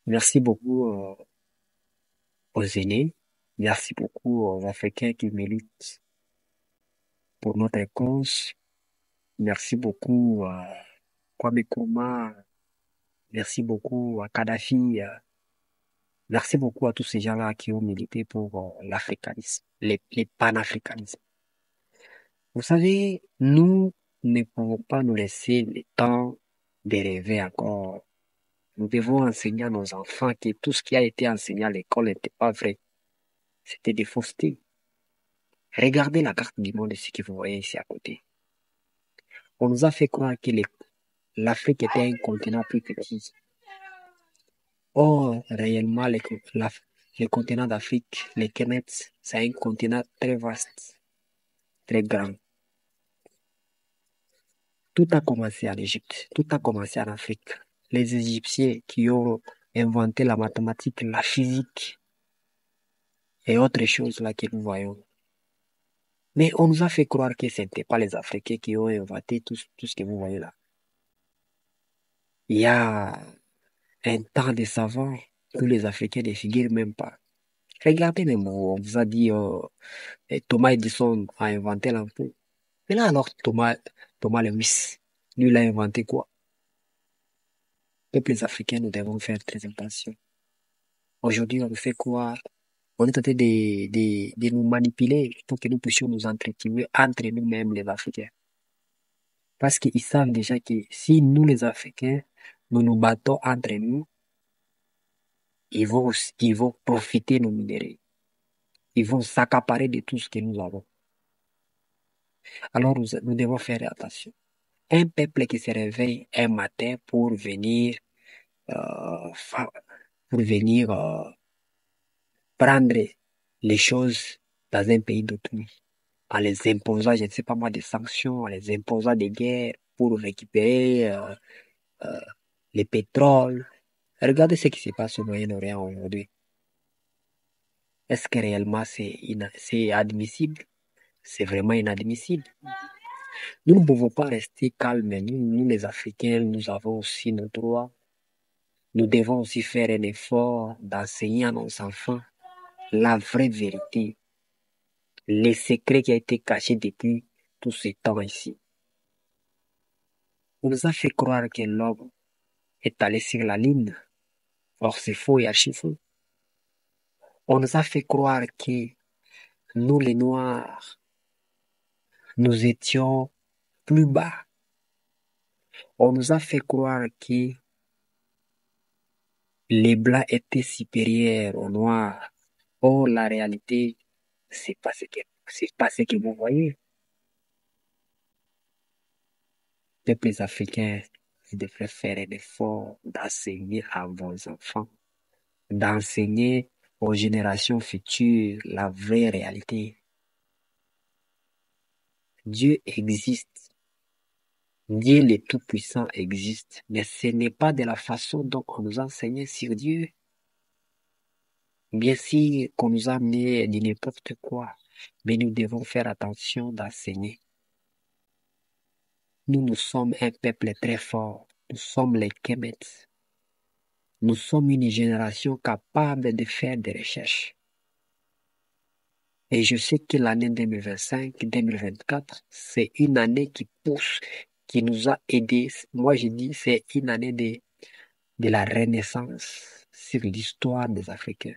Merci beaucoup aux aînés. Merci beaucoup aux Africains qui militent pour notre cause. Merci beaucoup à Kwame Nkrumah. Merci beaucoup à Kadhafi. Merci beaucoup à tous ces gens-là qui ont milité pour l'africanisme, les panafricanismes. Vous savez, nous ne pouvons pas nous laisser le temps de rêver encore. Nous devons enseigner à nos enfants que tout ce qui a été enseigné à l'école n'était pas vrai. C'était des faussetés. Regardez la carte du monde, ce que vous voyez ici à côté. On nous a fait croire que l'Afrique était un continent plus petit. Or, réellement, le continent d'Afrique, les Kemet, c'est un continent très vaste, très grand. Tout a commencé en Égypte, tout a commencé en Afrique. Les Égyptiens qui ont inventé la mathématique, la physique et autres choses là que nous voyons. Mais on nous a fait croire que ce n'était pas les Africains qui ont inventé tout ce que vous voyez là. Il y a un temps de savants que les Africains ne figurent même pas. Regardez même, on vous a dit Thomas Edison a inventé l'ampoule. Mais là alors Thomas Lewis, lui il a inventé quoi? Peuples africains, nous devons faire très attention. Aujourd'hui, on nous fait croire, on est en train de nous manipuler pour que nous puissions nous entretenir entre nous-mêmes les Africains. Parce qu'ils savent déjà que si nous les Africains, nous nous battons entre nous, ils vont profiter de nos minéraux. Ils vont s'accaparer de tout ce que nous avons. Alors nous devons faire attention. Un peuple qui se réveille un matin euh, fa- pour venir prendre les choses dans un pays d'autrui, en les imposant, je ne sais pas moi, des sanctions, en les imposant des guerres pour récupérer euh, les pétroles. Regardez ce qui se passe au Moyen-Orient aujourd'hui. Est-ce que réellement c'est admissible? C'est vraiment inadmissible. Nous ne pouvons pas rester calmes. Nous, les Africains, nous avons aussi nos droits. Nous devons aussi faire un effort d'enseigner à nos enfants la vraie vérité, les secrets qui ont été cachés depuis tout ce temps ici. On nous a fait croire que l'homme est allé sur la Lune. Or, c'est faux et archi faux. On nous a fait croire que nous, les Noirs, nous étions plus bas. On nous a fait croire que les Blancs étaient supérieurs aux Noirs. Or, la réalité, c'est pas ce que vous voyez. Peuples africains, vous devrez faire un effort d'enseigner à vos enfants, d'enseigner aux générations futures la vraie réalité. Dieu existe. Dieu le Tout-Puissant existe. Mais ce n'est pas de la façon dont on nous a enseigné sur Dieu. Bien sûr qu'on nous a amené de n'importe quoi. Mais nous devons faire attention d'enseigner. Nous sommes un peuple très fort. Nous sommes les Kemet. Nous sommes une génération capable de faire des recherches. Et je sais que l'année 2025-2024, c'est une année qui pousse, qui nous a aidés. Moi, je dis, c'est une année de la renaissance sur l'histoire des Africains.